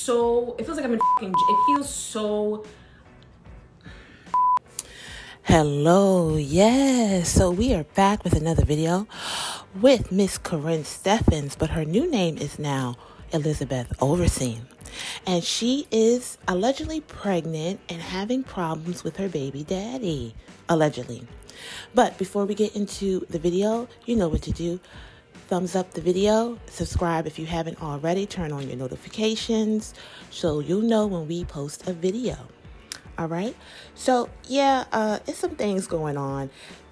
so, it feels like I'm in fucking, it feels so. Hello, yes. So we are back with another video with Miss Karrine Steffans, but her new name is now Elizabeth Overseen. And she is allegedly pregnant and having problems with her baby daddy, allegedly. But before we get into the video, you know what to do. Thumbs up the video, subscribe if you haven't already, turn on your notifications so you'll know when we post a video. All right. So, yeah, it's some things going on.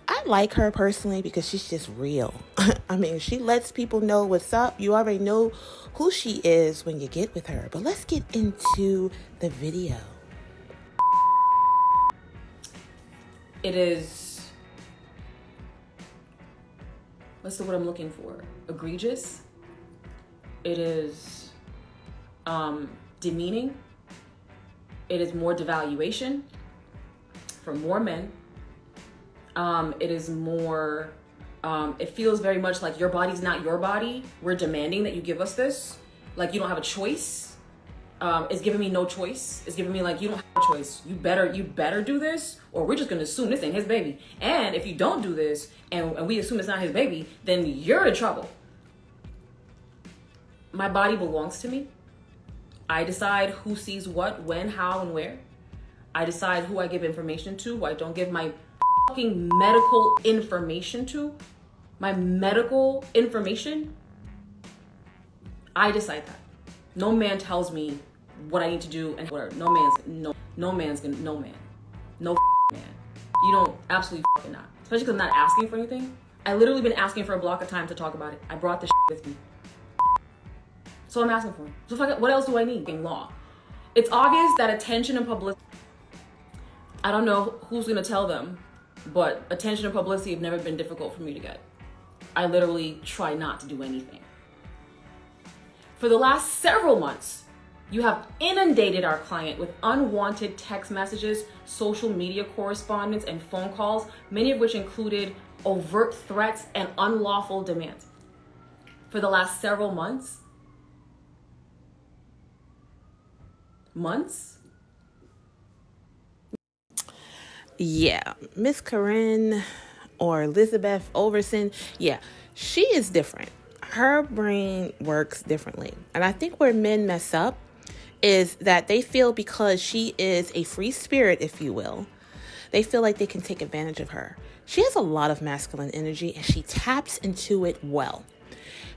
I like her personally because she's just real. I mean, she lets people know what's up. You already know who she is when you get with her. But let's get into the video. It is, what's the word I'm looking for? Egregious. It is demeaning. It is more devaluation for more men. It is more, it feels very much like your body's not your body. We're demanding that you give us this. Like you don't have a choice. It's giving me no choice. It's giving me like, you don't have a choice. You better do this or we're just going to assume this ain't his baby. And if you don't do this and we assume it's not his baby, then you're in trouble. My body belongs to me. I decide who sees what, when, how, and where. I decide who I give information to, who I don't give my fucking medical information to. My medical information. I decide that. No man tells me what I need to do and whatever. No man. No man. You don't, absolutely fucking not. Especially because I'm not asking for anything. I literally been asking for a block of time to talk about it. I brought this with me. So I'm asking for it. So what else do I need? Law. It's obvious that attention and publicity, I don't know who's gonna tell them, but attention and publicity have never been difficult for me to get. I literally try not to do anything. For the last several months, you have inundated our client with unwanted text messages, social media correspondence, and phone calls, many of which included overt threats and unlawful demands. For the last several months, Yeah, Miss Karrine or Elizabeth Overseen, yeah, she is different. Her brain works differently. And I think where men mess up is that they feel because she is a free spirit, if you will, they feel like they can take advantage of her. She has a lot of masculine energy and she taps into it well.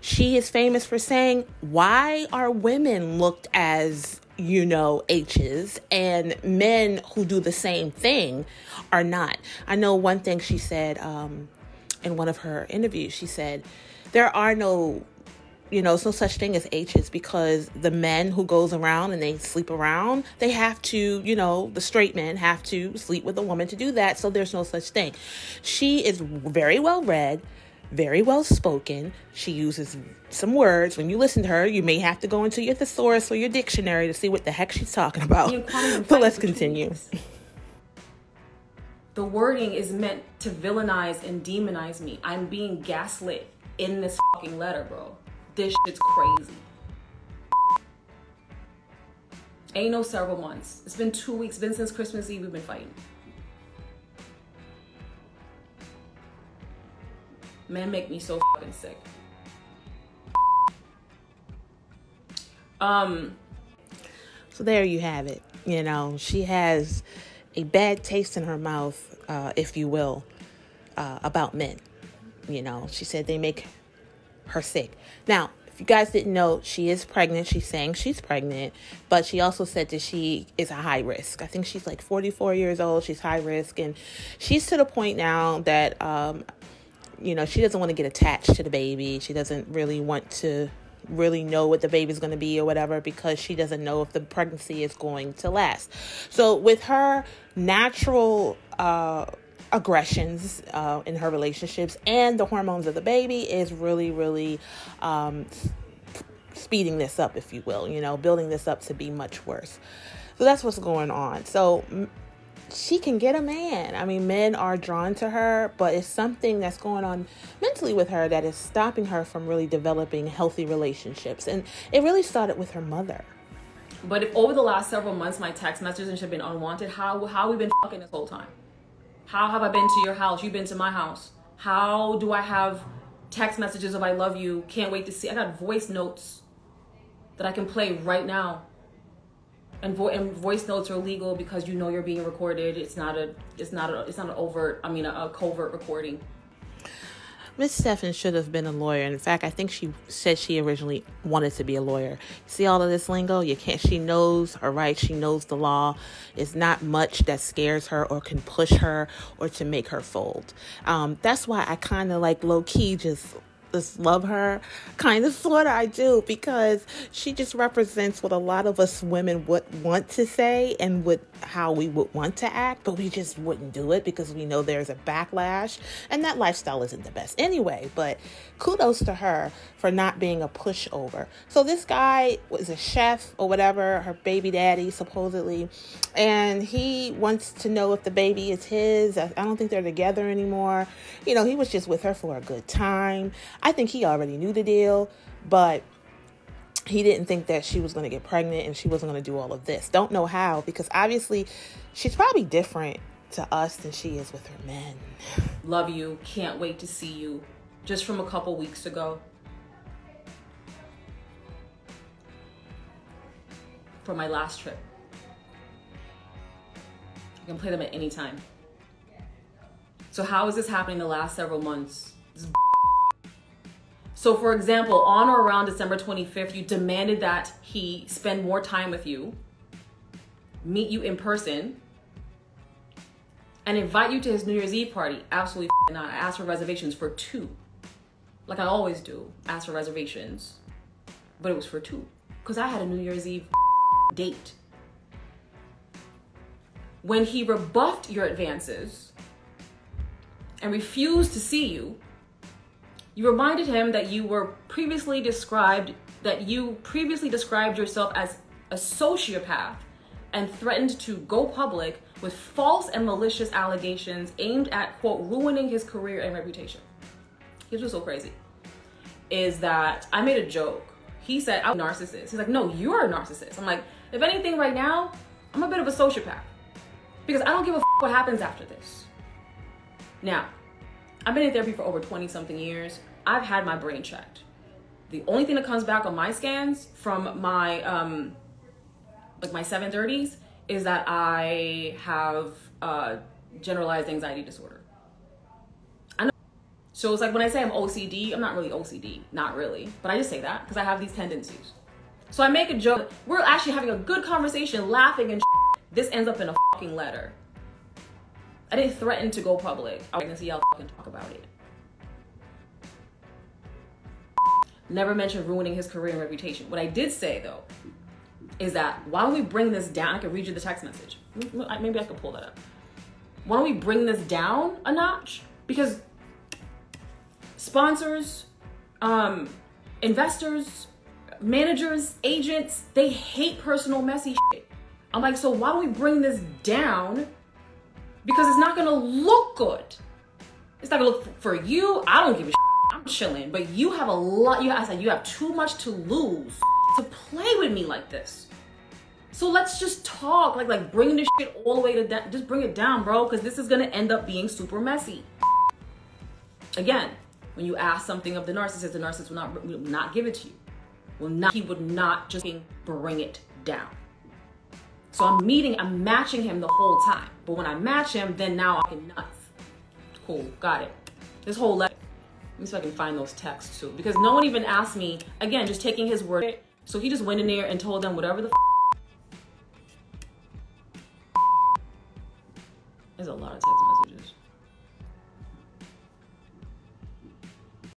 She is famous for saying, why are women looked as, you know, H's and men who do the same thing are not? I know one thing she said in one of her interviews, she said, there are no, no such thing as H's because the men who goes around and they sleep around, they have to, the straight men have to sleep with a woman to do that. So there's no such thing. She is very well read, very well spoken. She uses some words. When you listen to her, you may have to go into your thesaurus or your dictionary to see what the heck she's talking about. But let's continue. The wording is meant to villainize and demonize me. I'm being gaslit in this fucking letter, bro. This shit's crazy. Ain't no several months. It's been 2 weeks. Been since Christmas Eve we've been fighting. Men make me so fucking sick. So there you have it. She has a bad taste in her mouth, if you will, about men. She said they make her sick. Now, if you guys didn't know, she is pregnant. She's saying she's pregnant, but she also said that she is a high risk. I think she's like 44 years old. She's high risk. And she's to the point now that, she doesn't want to get attached to the baby. She doesn't really want to really know what the baby's going to be or whatever because she doesn't know if the pregnancy is going to last. So with her natural aggressions in her relationships and the hormones of the baby is really, really speeding this up, if you will, building this up to be much worse. So that's what's going on. So she can get a man. I mean, men are drawn to her, but it's something that's going on mentally with her that is stopping her from really developing healthy relationships. And it really started with her mother. But if over the last several months my text messages have been unwanted, how have we been fucking this whole time? How have I been to your house? You've been to my house. How do I have text messages of I love you, can't wait to see? I got voice notes that I can play right now. And voice notes are legal because you know you're being recorded. It's not a covert recording. Miss Steffans should have been a lawyer. In fact, I think she said she originally wanted to be a lawyer. See all of this lingo? She knows her rights. She knows the law. It's not much that scares her or can push her or to make her fold. That's why I kind of like low-key just love her, kind of, sort of. I do, because she just represents what a lot of us women would want to say and how we would want to act, but we just wouldn't do it because we know there's a backlash, and that lifestyle isn't the best anyway. But kudos to her for not being a pushover. So this guy was a chef or whatever, her baby daddy supposedly, and he wants to know if the baby is his. I don't think they're together anymore. He was just with her for a good time. I think he already knew the deal, but he didn't think that she was going to get pregnant and she wasn't going to do all of this. Don't know how, because obviously she's probably different to us than she is with her men. Love you. Can't wait to see you. Just from a couple weeks ago. For my last trip. I can play them at any time. So how is this happening the last several months? So for example, on or around December 25th, you demanded that he spend more time with you, meet you in person, and invite you to his New Year's Eve party. Absolutely not. I asked for reservations for 2. Like I always do, ask for reservations. But it was for 2, because I had a New Year's Eve date. When he rebuffed your advances and refused to see you, you reminded him that you previously described yourself as a sociopath and threatened to go public with false and malicious allegations aimed at, quote, ruining his career and reputation. Here's what's so crazy, is that I made a joke. He said, I'm a narcissist. He's like, no, you're a narcissist. I'm like, if anything right now, I'm a bit of a sociopath because I don't give a what happens after this. Now, I've been in therapy for over 20 something years. I've had my brain checked. The only thing that comes back on my scans from my my 730s is that I have generalized anxiety disorder. I know. So it's like when I say I'm OCD, I'm not really OCD, not really, but I just say that because I have these tendencies. So I make a joke. We're actually having a good conversation, laughing and this ends up in a fucking letter. I didn't threaten to go public. I was gonna see y'all fucking talk about it. Never mentioned ruining his career and reputation. What I did say though, is that why don't we bring this down? I could read you the text message. Maybe I could pull that up. Why don't we bring this down a notch? Because sponsors, investors, managers, agents, they hate personal messy shit. I'm like, so why don't we bring this down? Because it's not gonna look good. It's not gonna look for you. I don't give a shit. I'm chilling, but you have a lot. I said you have too much to lose to play with me like this. So let's just talk, like bring this shit all the way to that. Just bring it down, bro, because this is gonna end up being super messy. Again, when you ask something of the narcissist will not give it to you. He would not just bring it down. So I'm matching him the whole time. But when I match him, then now I can nuts. Cool, got it. This whole letter. Let me see if I can find those texts too. Because no one even asked me, again, just taking his word. So he just went in there and told them whatever the There's a lot of text messages.